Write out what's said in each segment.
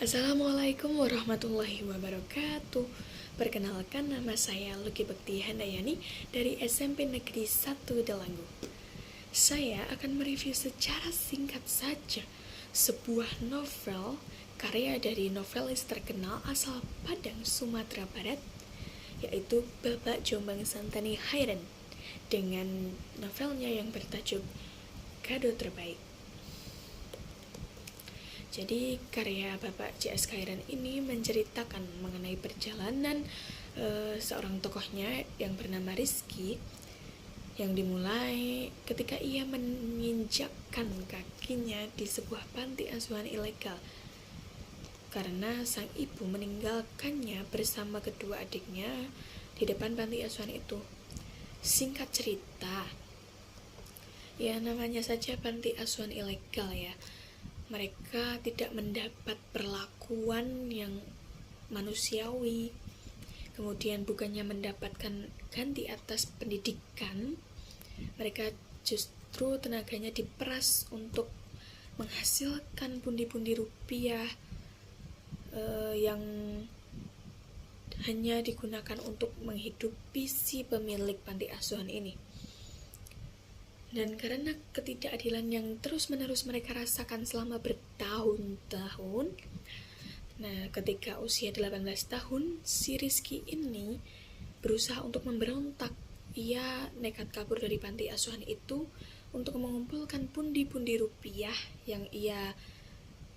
Assalamualaikum warahmatullahi wabarakatuh. Perkenalkan, nama saya Luki Bekti Handayani dari SMP Negeri 1 Delanggu. Saya akan mereview secara singkat saja sebuah novel karya dari novelis terkenal asal Padang, Sumatera Barat, yaitu Bapak Jombang Santani Khairan, dengan novelnya yang bertajuk Kado Terbaik. Jadi karya Bapak J.S. Khairan ini menceritakan mengenai perjalanan seorang tokohnya yang bernama Rizky, yang dimulai ketika ia menginjakkan kakinya di sebuah panti asuhan ilegal karena sang ibu meninggalkannya bersama kedua adiknya di depan panti asuhan itu. Singkat cerita, ya namanya saja panti asuhan ilegal ya, mereka tidak mendapat perlakuan yang manusiawi, kemudian bukannya mendapatkan ganti atas pendidikan, mereka justru tenaganya diperas untuk menghasilkan pundi-pundi rupiah yang hanya digunakan untuk menghidupi si pemilik panti asuhan ini. Dan karena ketidakadilan yang terus-menerus mereka rasakan selama bertahun-tahun, nah ketika usia 18 tahun, si Rizky ini berusaha untuk memberontak. Ia nekat kabur dari panti asuhan itu untuk mengumpulkan pundi-pundi rupiah yang ia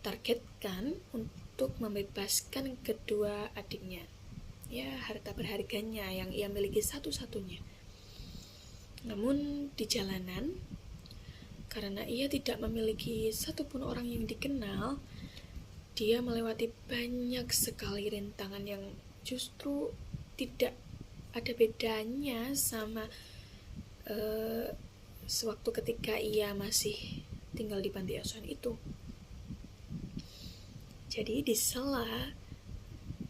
targetkan untuk membebaskan kedua adiknya. Ya, harta berharganya yang ia miliki satu-satunya. Namun di jalanan, karena ia tidak memiliki satupun orang yang dikenal, dia melewati banyak sekali rintangan yang justru tidak ada bedanya sama sewaktu ketika ia masih tinggal di panti asuhan itu. Jadi di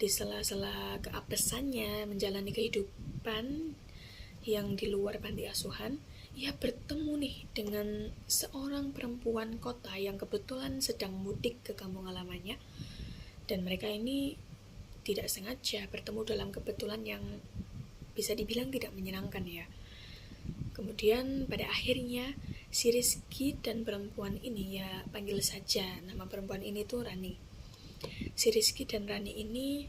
sela-sela keapesannya menjalani kehidupan yang di luar panti asuhan, ia bertemu nih dengan seorang perempuan kota yang kebetulan sedang mudik ke kampung halamannya, dan mereka ini tidak sengaja bertemu dalam kebetulan yang bisa dibilang tidak menyenangkan ya. Kemudian pada akhirnya si Rizky dan perempuan ini, ya panggil saja nama perempuan ini tuh Rani. Si Rizky dan Rani ini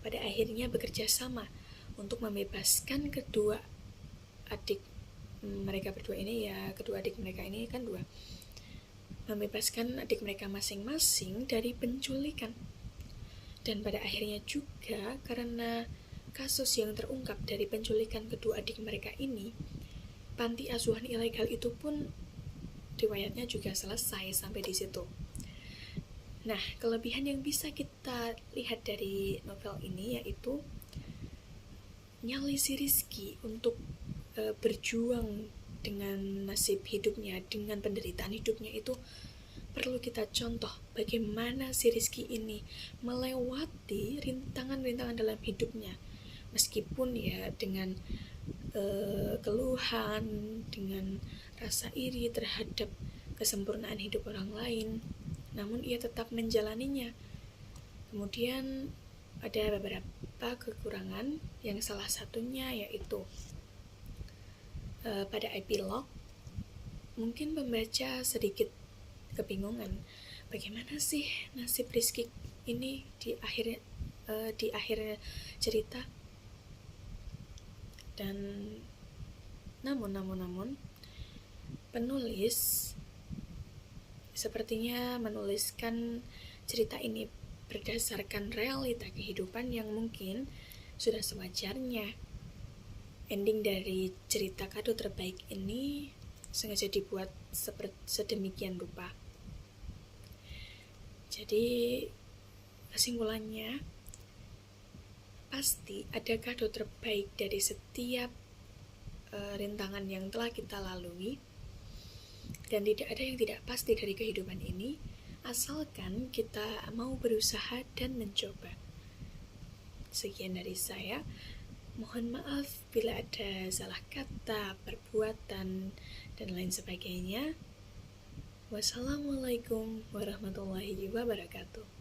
pada akhirnya bekerja sama untuk membebaskan kedua adik mereka berdua ini, ya kedua adik mereka ini kan dua, membebaskan adik mereka masing-masing dari penculikan. Dan pada akhirnya juga karena kasus yang terungkap dari penculikan kedua adik mereka ini, panti asuhan ilegal itu pun riwayatnya juga selesai sampai di situ. Nah, kelebihan yang bisa kita lihat dari novel ini yaitu nyali si Rizky untuk berjuang dengan nasib hidupnya, dengan penderitaan hidupnya itu perlu kita contoh bagaimana si Rizky ini melewati rintangan-rintangan dalam hidupnya, meskipun ya dengan keluhan, dengan rasa iri terhadap kesempurnaan hidup orang lain, namun ia tetap menjalaninya. Kemudian ada beberapa kekurangan, yang salah satunya yaitu pada epilog mungkin pembaca sedikit kebingungan bagaimana sih nasib Rizky ini di akhir cerita. Dan namun penulis sepertinya menuliskan cerita ini berdasarkan realita kehidupan yang mungkin sudah sewajarnya. Ending dari cerita Kado Terbaik ini sengaja dibuat sedemikian rupa. Jadi kesimpulannya, pasti ada kado terbaik dari setiap rintangan yang telah kita lalui, dan tidak ada yang tidak pasti dari kehidupan ini, asalkan kita mau berusaha dan mencoba. Sekian dari saya. Mohon maaf bila ada salah kata, perbuatan, dan lain sebagainya. Wassalamualaikum warahmatullahi wabarakatuh.